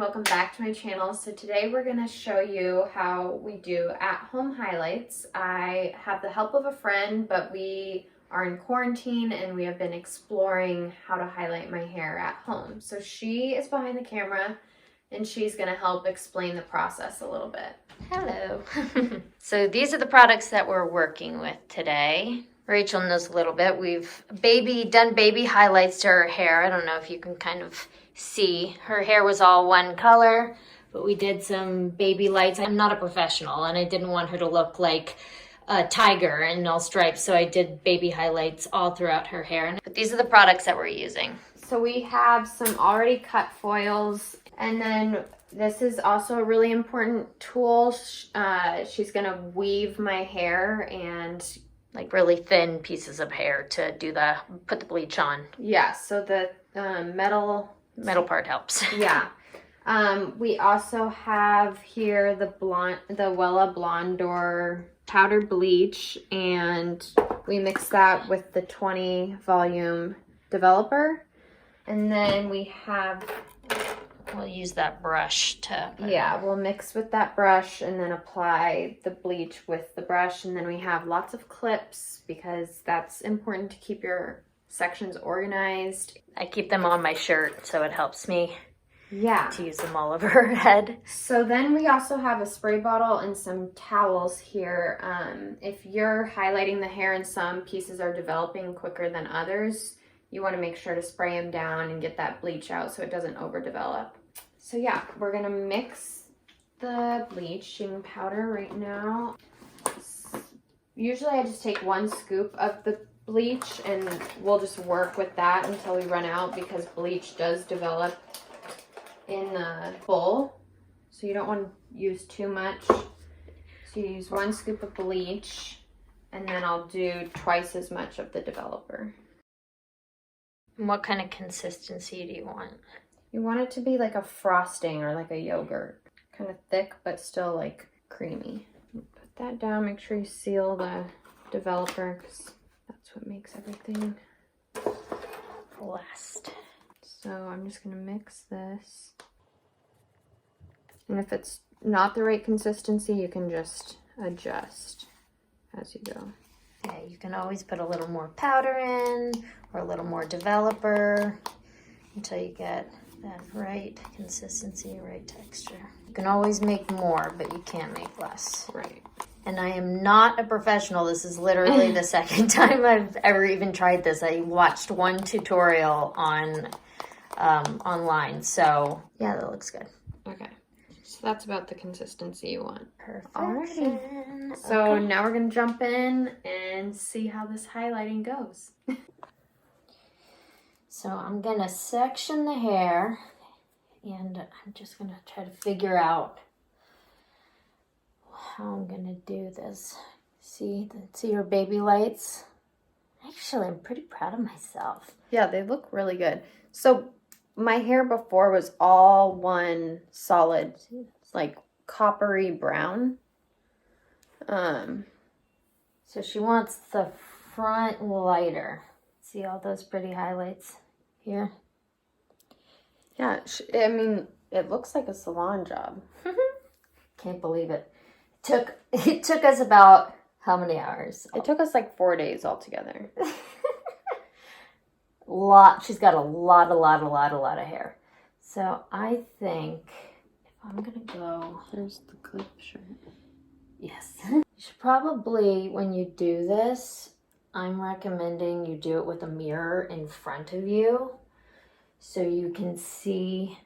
welcome back to my channel. So today we're going to show you how we do at-home highlights. I have the help of a friend, but we are in quarantine and we have been exploring how to highlight my hair at home. So she is behind the camera and she's going to help explain the process a little bit. Hello. So these are the products that we're working with today. Rachel knows a little bit. We've done baby highlights to her hair. I don't know if you can kind of see. Her hair was all one color, but we did some baby lights. I'm not a professional and I didn't want her to look like a tiger and all stripes, so I did baby highlights all throughout her hair. But these are the products that we're using. So we have some already cut foils, and then this is also a really important tool. She's gonna weave my hair and like really thin pieces of hair to put the bleach on. Yeah, so the metal part helps. Yeah. We also have here the Wella Blondor powdered bleach, and we mix that with the 20 volume developer. And then we have, we'll use that brush to... Yeah, we'll mix with that brush and then apply the bleach with the brush. And then we have lots of clips because that's important to keep your sections organized. I keep them on my shirt so it helps me to use them all over her head. So then we also have a spray bottle and some towels here. If you're highlighting the hair and some pieces are developing quicker than others, you want to make sure to spray them down and get that bleach out so it doesn't overdevelop. So yeah, we're gonna mix the bleaching powder right now. Usually I just take 1 scoop of the bleach and we'll just work with that until we run out, because bleach does develop in the bowl. So you don't want to use too much. So you use 1 scoop of bleach, and then I'll do twice as much of the developer. What kind of consistency do you want? You want it to be like a frosting or like a yogurt. Kind of thick, but still like creamy. Put that down, make sure you seal the developer, because that's what makes everything last. So I'm just gonna mix this. And if it's not the right consistency, you can just adjust as you go. Yeah, you can always put a little more powder in or a little more developer until you get that right consistency, right texture. You can always make more, but you can't make less. Right. And I am not a professional. This is literally the second time I've ever even tried this. I watched one tutorial on online. So yeah, that looks good. Okay. So that's about the consistency you want. Perfect. Alrighty. So now we're gonna jump in and see how this highlighting goes. So I'm gonna section the hair and I'm just gonna try to figure out how I'm gonna do this. See your baby lights? Actually, I'm pretty proud of myself. Yeah, they look really good. So my hair before was all one solid, like coppery brown. So she wants the front lighter. See all those pretty highlights here? Yeah, I mean, it looks like a salon job. Can't believe it. It took us about how many hours? It took us like 4 days altogether. She's got a lot of hair. So I think if I'm gonna go, there's the clip shirt. Yes. You should probably, when you do this, I'm recommending you do it with a mirror in front of you so you can see.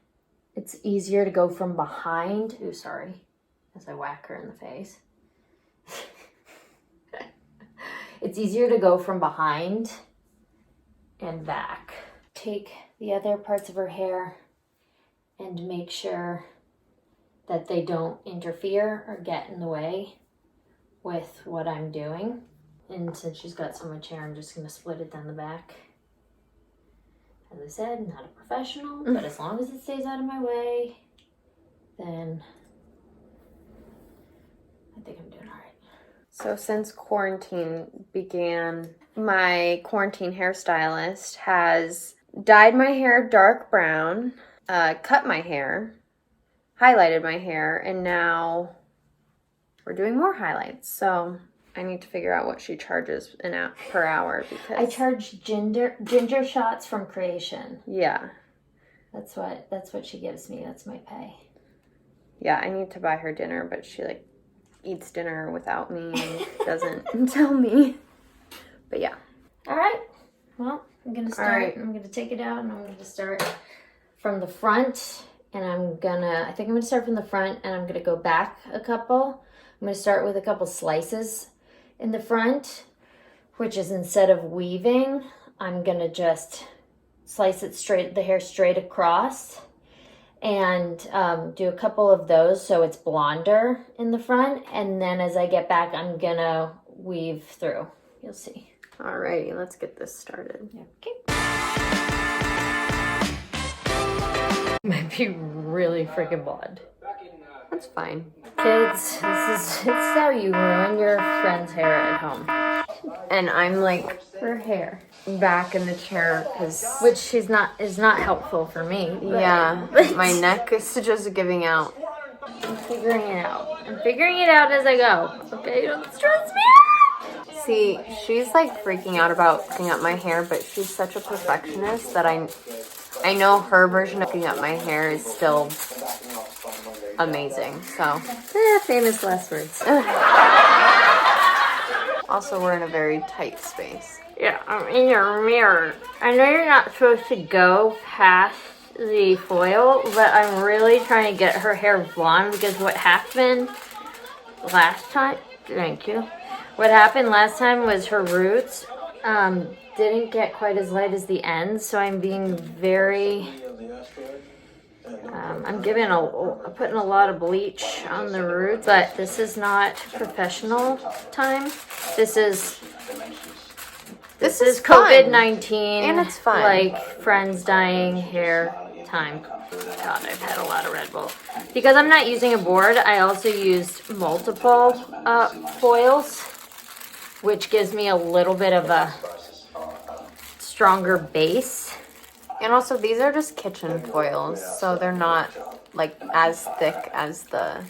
It's easier to go from behind. Ooh, sorry, as I whack her in the face. It's easier to go from behind and back. Take the other parts of her hair and make sure that they don't interfere or get in the way with what I'm doing. And since she's got so much hair, I'm just gonna split it down the back. As I said, not a professional, but as long as it stays out of my way, then I think I'm doing all right. So since quarantine began, my quarantine hairstylist has dyed my hair dark brown, cut my hair, highlighted my hair, and now we're doing more highlights. So I need to figure out what she charges per hour because I charge ginger shots from Creation. Yeah. That's what she gives me. That's my pay. Yeah, I need to buy her dinner, but she like eats dinner without me and doesn't tell me. But yeah. All right. Well, I'm gonna start. right. I'm gonna take it out, and I'm gonna start from the front. And I think I'm gonna start from the front, and I'm gonna go back a couple. I'm gonna start with a couple slices in the front, which is instead of weaving, I'm gonna just slice it straight, the hair straight across, and do a couple of those so it's blonder in the front. And then as I get back, I'm gonna weave through. You'll see. Alrighty, let's get this started. Okay. Might be really freaking blonde. That's fine. Kids, this is how you ruin your friend's hair at home. And I'm like Her hair, back in the chair because which is not helpful for me. But yeah, my neck is just giving out. I'm figuring it out. I'm figuring it out as I go. Okay, don't stress me out. See, she's like freaking out about picking up my hair, but she's such a perfectionist that I know her version of picking up my hair is still amazing. So Famous last words. also we're in a very tight space. Yeah, I'm in your mirror. I know you're not supposed to go past the foil, but I'm really trying to get her hair blonde because what happened last time, thank you. What happened last time was her roots didn't get quite as light as the ends, so I'm being very, I'm putting a lot of bleach on the roots, but this is not professional time. This is fun. COVID-19 And it's fun. like friends dying hair time. God, I've had a lot of Red Bull. Because I'm not using a board, I also used multiple foils, which gives me a little bit of a stronger base. And also these are just kitchen foils, so they're not like as thick as the...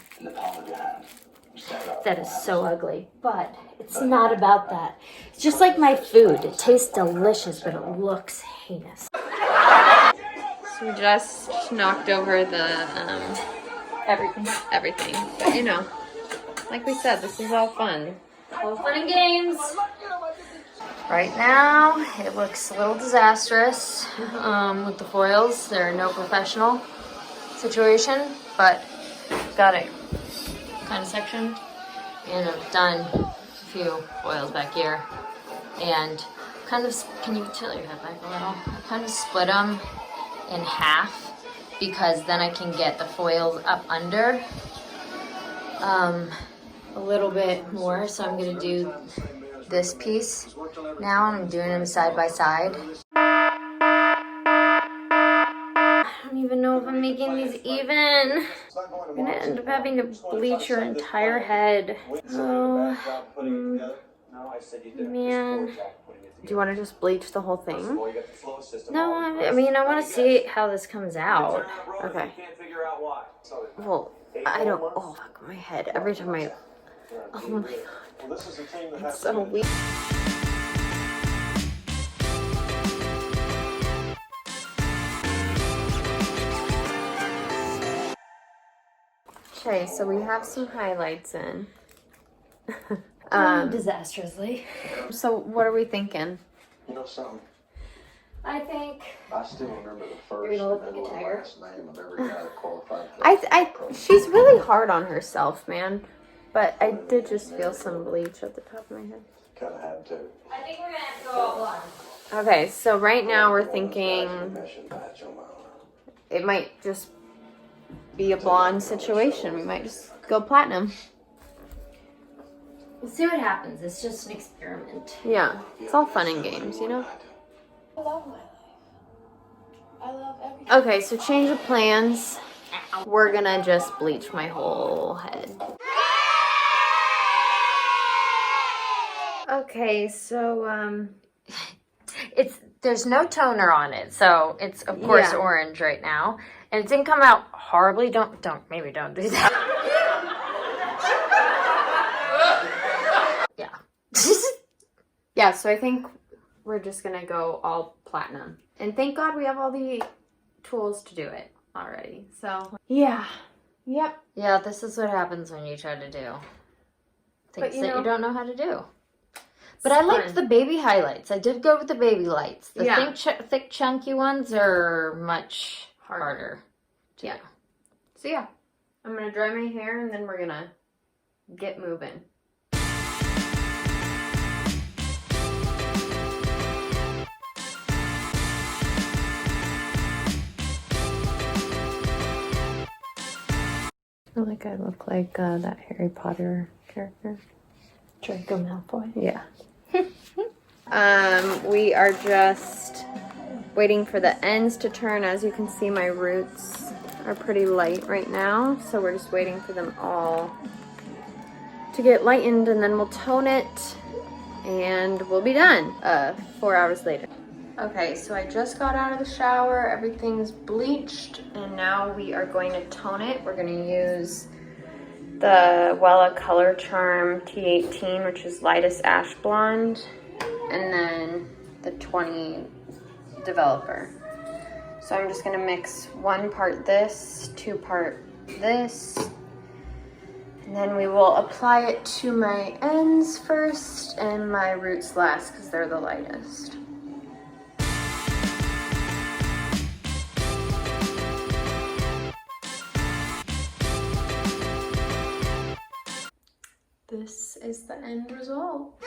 That is so ugly, but it's not about that. It's just like my food. It tastes delicious, but it looks heinous. So we just knocked over the everything. But you know, like we said, this is all fun. All fun and games. Right now, it looks a little disastrous with the foils. They're no professional situation, but got it kind of sectioned, and I've done a few foils back here, and kind of, can you tilt your head back a little? I kind of split them in half because then I can get the foils up under a little bit more. So I'm gonna do this piece now, and I'm doing them side by side. I don't even know if I'm making these even. I'm gonna end up having to bleach your entire head. Oh, man. Do you want to just bleach the whole thing? No, I mean, I want to see how this comes out. Okay. Well, I don't... Oh, fuck, my head. Every time I... Oh my god. It's so weird. Okay, so we have some highlights in. Disastrously. So what are we thinking? You know something? I think I still remember the first You're gonna look middle like a and tiger. last name of every guy that qualified. She's really hard on herself, man. But I did just feel some bleach at the top of my head. Kind of had to. I think we're gonna have to go all blonde. Okay, so right now we're thinking Mission patch on my arm. it might just be a blonde situation. We might just go platinum. We'll see what happens. It's just an experiment. Yeah, it's all fun and games, you know? I love my life. I love everything. Okay, so change of plans. We're gonna just bleach my whole head. Okay, so, There's no toner on it, so it's of course Yeah. orange right now. And it didn't come out horribly. Don't do that. Yeah. Yeah, so I think we're just gonna go all platinum. And thank God we have all the tools to do it already. So, yeah. Yep. Yeah, this is what happens when you try to do things you that know, you don't know how to do. But I liked fun. the baby highlights. I did go with the baby lights. The Yeah. thick, chunky ones are much harder to Yeah. do. So yeah, I'm gonna dry my hair and then we're gonna get moving. I feel like I look like that Harry Potter character. Draco Malfoy. Yeah. We are just waiting for the ends to turn. As you can see, my roots are pretty light right now, so we're just waiting for them all to get lightened, and then we'll tone it and we'll be done 4 hours later. Okay, so I just got out of the shower, everything's bleached, and now we are going to tone it. We're going to use the Wella Color Charm T18, which is lightest ash blonde, and then the 20 Developer. So I'm just going to mix 1 part this, 2 part this, and then we will apply it to my ends first and my roots last because they're the lightest. This is the end result.